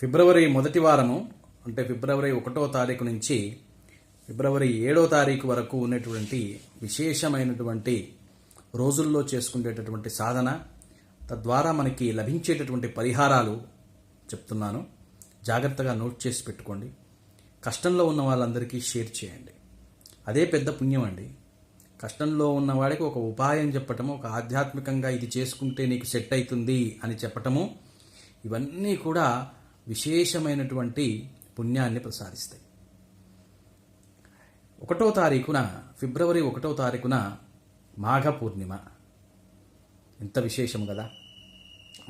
ఫిబ్రవరి మొదటి వారము అంటే ఫిబ్రవరి 1వ తారీఖు నుంచి ఫిబ్రవరి 7వ తారీఖు వరకు ఉన్నటువంటి విశేషమైనటువంటి రోజుల్లో చేసుకునేటటువంటి సాధన, తద్వారా మనకి లభించేటటువంటి పరిహారాలు చెప్తున్నాను. జాగ్రత్తగా నోట్ చేసి పెట్టుకోండి. కష్టంలో ఉన్న వాళ్ళందరికీ షేర్ చేయండి. అదే పెద్ద పుణ్యం అండి. కష్టంలో ఉన్నవాడికి ఒక ఉపాయం చెప్పటము, ఒక ఆధ్యాత్మికంగా ఇది చేసుకుంటే నీకు సెట్ అవుతుంది అని చెప్పటము, ఇవన్నీ కూడా విశేషమైనటువంటి పుణ్యాన్ని ప్రసాదిస్తాయి. ఫిబ్రవరి 1వ తారీఖున మాఘ పూర్ణిమ. ఎంత విశేషం కదా.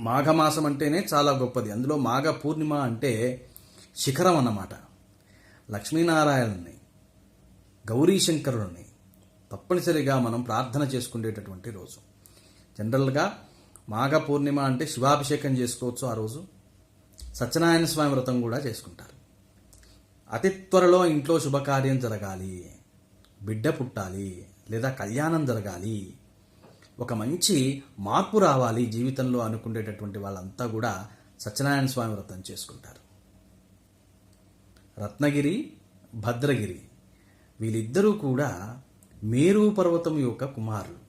మాఘమాసం అంటేనే చాలా గొప్పది. అందులో మాఘ పూర్ణిమ అంటే శిఖరం అన్నమాట. లక్ష్మీనారాయణుని, గౌరీశంకరుని తప్పనిసరిగా మనం ప్రార్థన చేసుకునేటటువంటి రోజు. జనరల్గా మాఘ పూర్ణిమ అంటే శివాభిషేకం చేసుకోవచ్చు. ఆ రోజు సత్యనారాయణ స్వామి వ్రతం కూడా చేసుకుంటారు. అతి త్వరలో ఇంట్లో శుభకార్యం జరగాలి, బిడ్డ పుట్టాలి, లేదా కళ్యాణం జరగాలి, ఒక మంచి మార్పు రావాలి జీవితంలో అనుకునేటటువంటి వాళ్ళంతా కూడా సత్యనారాయణ స్వామి వ్రతం చేసుకుంటారు. రత్నగిరి, భద్రగిరి వీళ్ళిద్దరూ కూడా మేరు పర్వతం యొక్క కుమారులు.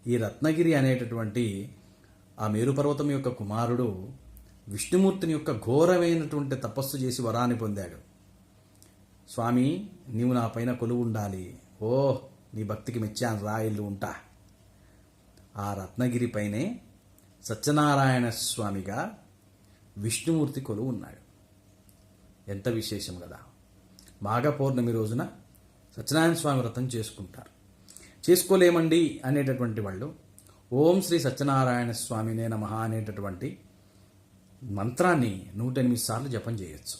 ఈ రత్నగిరి అనేటటువంటి ఆ మేరు పర్వతం యొక్క కుమారుడు విష్ణుమూర్తిని యొక్క ఘోరమైనటువంటి తపస్సు చేసి వరాన్ని పొందాడు. స్వామి, నీవు నా పైన కొలువు ఉండాలి, నీ భక్తికి మెచ్చాను రా, ఇల్లు ఉంటా. ఆ రత్నగిరి పైనే సత్యనారాయణ స్వామిగా విష్ణుమూర్తి కొలువు ఉన్నాడు. ఎంత విశేషం కదా. మాఘ పౌర్ణమి రోజున సత్యనారాయణ స్వామి వ్రతం చేసుకుంటారు. చేసుకోలేమండి అనేటటువంటి వాళ్ళు ఓం శ్రీ సత్యనారాయణ స్వామినే నమః అనేటటువంటి మంత్రాన్ని 108 సార్లు జపం చేయొచ్చు.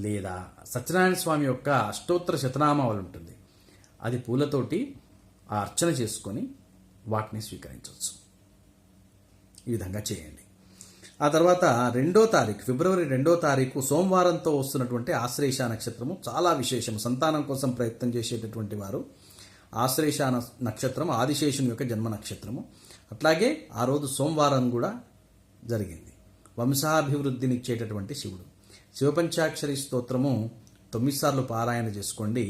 లేదా సత్యనారాయణ స్వామి యొక్క అష్టోత్తర శతనామావళి ఉంటుంది, అది పూలతోటి ఆ అర్చన చేసుకొని వాటిని స్వీకరించవచ్చు. ఈ విధంగా చేయండి. ఆ తర్వాత ఫిబ్రవరి 2వ తారీఖు సోమవారంతో వస్తున్నటువంటి ఆశ్లేష నక్షత్రము చాలా విశేషం. సంతానం కోసం ప్రయత్నం చేసేటటువంటి వారు ఆశ్లేష నక్షత్రం ఆదిశేషుని యొక్క జన్మ నక్షత్రము. అట్లాగే ఆ రోజు సోమవారం కూడా జరిగింది. వంశాభివృద్ధినిచ్చేటటువంటి శివుడు. శివపంచాక్షరి స్తోత్రము 9 సార్లు పారాయణ చేసుకోండి.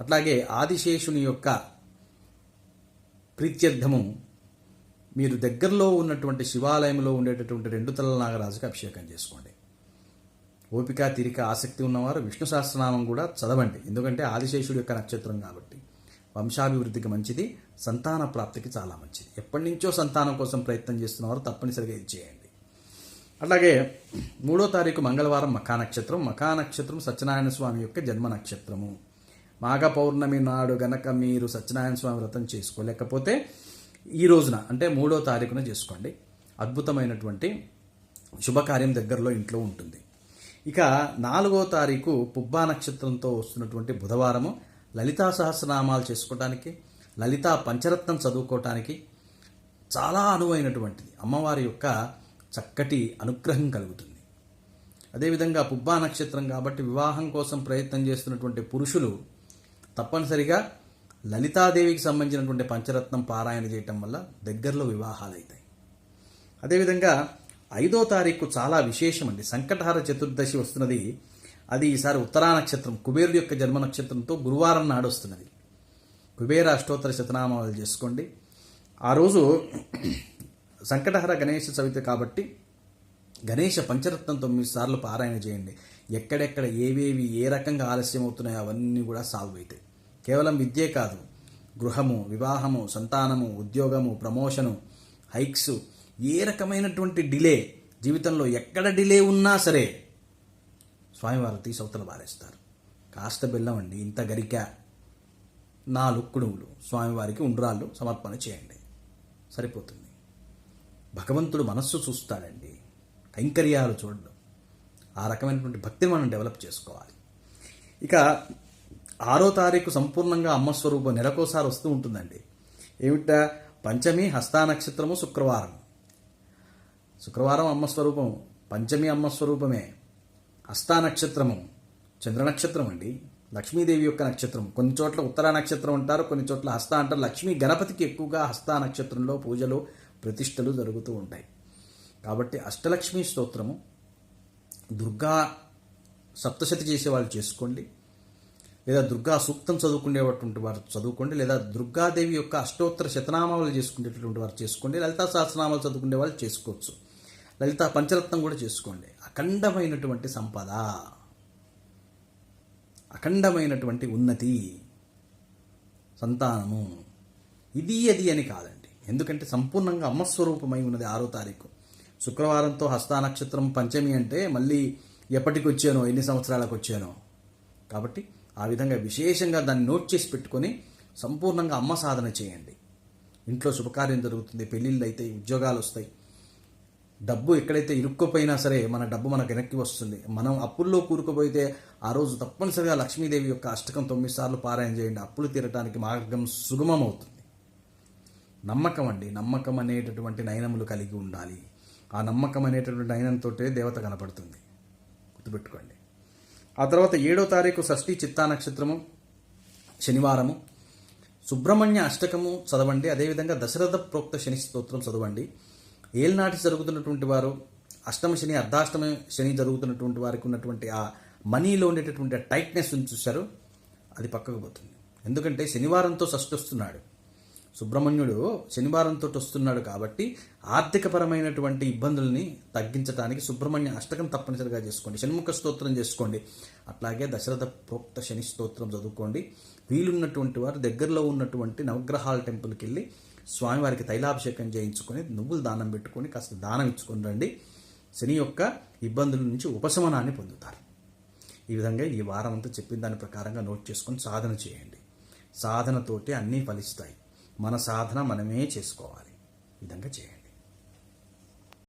అట్లాగే ఆదిశేషుని యొక్క ప్రీత్యర్థము మీరు దగ్గరలో ఉన్నటువంటి శివాలయంలో ఉండేటటువంటి 2 తలల నాగరాజుకి అభిషేకం చేసుకోండి. ఓపిక, తీరిక, ఆసక్తి ఉన్నవారు విష్ణు సహస్రనామం కూడా చదవండి. ఎందుకంటే ఆదిశేషుడి యొక్క నక్షత్రం కాబట్టి వంశాభివృద్ధికి మంచిది, సంతాన ప్రాప్తికి చాలా మంచిది. ఎప్పటి నుంచో సంతానం కోసం ప్రయత్నం చేస్తున్నవారు తప్పనిసరిగా ఇది చేయండి. అట్లాగే 3వ తారీఖు మంగళవారం మఖా నక్షత్రం సత్యనారాయణ స్వామి యొక్క జన్మ నక్షత్రము. మాఘ పౌర్ణమి నాడు గనక మీరు సత్యనారాయణ స్వామి వ్రతం చేసుకోలేకపోతే ఈ రోజున అంటే 3వ తారీఖున చేసుకోండి. అద్భుతమైనటువంటి శుభకార్యం దగ్గరలో ఇంట్లో ఉంటుంది. ఇక 4వ తారీఖు పుబ్బా నక్షత్రంతో వస్తున్నటువంటి బుధవారము లలితా సహస్రనామాలు చేసుకోవటానికి, లలితా పంచరత్నం చదువుకోవటానికి చాలా అనువైనటువంటిది. అమ్మవారి యొక్క చక్కటి అనుగ్రహం కలుగుతుంది. అదేవిధంగా పుబ్బా నక్షత్రం కాబట్టి వివాహం కోసం ప్రయత్నం చేస్తున్నటువంటి పురుషులు తప్పనిసరిగా లలితాదేవికి సంబంధించినటువంటి పంచరత్నం పారాయణ చేయటం వల్ల దగ్గరలో వివాహాలు అవుతాయి. అదేవిధంగా 5వ తారీఖు చాలా విశేషమండి. సంకటహర చతుర్దశి వస్తున్నది. అది ఈసారి ఉత్తరా నక్షత్రం, కుబేరుడి యొక్క జన్మ నక్షత్రంతో గురువారం నాడు వస్తున్నది. కుబేర అష్టోత్తర శతనామాలు చేసుకోండి. ఆ రోజు సంకటహర గణేష చవితి కాబట్టి గణేష పంచరత్నం 9 సార్లు పారాయణ చేయండి. ఎక్కడెక్కడ ఏవేవి ఏ రకంగా ఆలస్యం అవుతున్నాయో అవన్నీ కూడా సాల్వ్ అవుతాయి. కేవలం విద్యే కాదు, గృహము, వివాహము, సంతానము, ఉద్యోగము, ప్రమోషను, హైక్స్, ఏ రకమైనటువంటి డిలే జీవితంలో ఎక్కడ డిలే ఉన్నా సరే స్వామివారు తీసి అవతల బారేస్తారు. కాస్త బెల్లం అండి, ఇంత గరిక, 4 కుడుములు స్వామివారికి ఉండ్రాళ్ళు సమర్పణ చేయండి, సరిపోతుంది. భగవంతుడు మనస్సు చూస్తాడండి, కైంకర్యాలు చూడడం. ఆ రకమైనటువంటి భక్తిని మనం డెవలప్ చేసుకోవాలి. ఇక 6వ తారీఖు సంపూర్ణంగా అమ్మ స్వరూపం నెలకోసారి వస్తూ ఉంటుందండి. ఏమిటా? పంచమి హస్తా నక్షత్రము శుక్రవారం అమ్మ స్వరూపం, పంచమి అమ్మ స్వరూపమే. హస్తా నక్షత్రము చంద్ర నక్షత్రం అండి, లక్ష్మీదేవి యొక్క నక్షత్రం. కొన్ని చోట్ల ఉత్తరా నక్షత్రం అంటారు, కొన్ని చోట్ల హస్త అంటారు. లక్ష్మీ గణపతికి ఎక్కువగా హస్తా నక్షత్రంలో పూజలు ప్రతిష్టలు జరుగుతూ ఉంటాయి. కాబట్టి అష్టలక్ష్మీ స్తోత్రము దుర్గా సప్తశతి చేసేవాళ్ళు చేసుకోండి, లేదా దుర్గా సూక్తం చదువుకునేటువంటి వారు చదువుకోండి, లేదా దుర్గాదేవి యొక్క అష్టోత్తర శతనామాలు చేసుకునేటటువంటి వారు చేసుకోండి, లలితా సహస్రనామాలు చదువుకునే వాళ్ళు చేసుకోవచ్చు, లలితా పంచరత్నం కూడా చేసుకోండి. అఖండమైనటువంటి సంపద, అఖండమైనటువంటి ఉన్నతి, సంతానము, ఇది అది అని కాదండి. ఎందుకంటే సంపూర్ణంగా అమ్మస్వరూపమై ఉన్నది 6వ తారీఖు శుక్రవారంతో హస్త నక్షత్రం పంచమి అంటే మళ్ళీ ఎప్పటికి వచ్చానో, ఎన్ని సంవత్సరాలకు వచ్చానో. కాబట్టి ఆ విధంగా విశేషంగా దాన్ని నోట్ చేసి పెట్టుకొని సంపూర్ణంగా అమ్మ సాధన చేయండి. ఇంట్లో శుభకార్యం జరుగుతుంది, పెళ్ళిళ్ళు అయితే, ఉద్యోగాలు వస్తాయి, డబ్బు ఎక్కడైతే ఇరుక్కుపోయినా సరే మన డబ్బు మనకు వెనక్కి వస్తుంది. మనం అప్పుల్లో కూరుకుపోయితే ఆ రోజు తప్పనిసరిగా లక్ష్మీదేవి యొక్క అష్టకం 9 సార్లు పారాయణ చేయండి. అప్పులు తీరటానికి మార్గం సుగమం అవుతుంది. నమ్మకం అండి, నమ్మకం అనేటటువంటి నయనములు కలిగి ఉండాలి. ఆ నమ్మకం అనేటటువంటి నయనంతో దేవత కనపడుతుంది, గుర్తుపెట్టుకోండి. ఆ తర్వాత 7వ తారీఖు షష్ఠి చిత్తా నక్షత్రము, శనివారము. సుబ్రహ్మణ్య అష్టకము చదవండి. అదేవిధంగా దశరథ ప్రోక్త శని స్తోత్రం చదవండి. ఏళ్ళనాటి జరుగుతున్నటువంటి వారు, అష్టమ శని, అర్ధాష్టమ శని జరుగుతున్నటువంటి వారికి ఉన్నటువంటి ఆ మనీలో ఉండేటటువంటి టైట్నెస్ చూశారు, అది పక్కకు పోతుంది. ఎందుకంటే శనివారంతో షష్ఠి వస్తున్నాడు, సుబ్రహ్మణ్యుడు శనివారంతో వస్తున్నాడు. కాబట్టి ఆర్థికపరమైనటువంటి ఇబ్బందుల్ని తగ్గించడానికి సుబ్రహ్మణ్య అష్టకం తప్పనిసరిగా చేసుకోండి, షణ్ముఖ స్తోత్రం చేసుకోండి, అట్లాగే దశరథ ప్రోక్త శని స్తోత్రం చదువుకోండి. వీలున్నటువంటి వారు దగ్గరలో ఉన్నటువంటి నవగ్రహాల టెంపుల్కి వెళ్ళి స్వామివారికి తైలాభిషేకం చేయించుకొని, నువ్వులు దానం పెట్టుకొని కాస్త దానం ఇచ్చుకొని రండి. శని యొక్క ఇబ్బందుల నుంచి ఉపశమనాన్ని పొందుతారు. ఈ విధంగా ఈ వారం అంతా చెప్పిన దాని ప్రకారంగా నోట్ చేసుకొని సాధన చేయండి. సాధనతోటి అన్నీ ఫలిస్తాయి. మన సాధన మనమే చేసుకోవాలి. ఈ విధంగా చేయండి.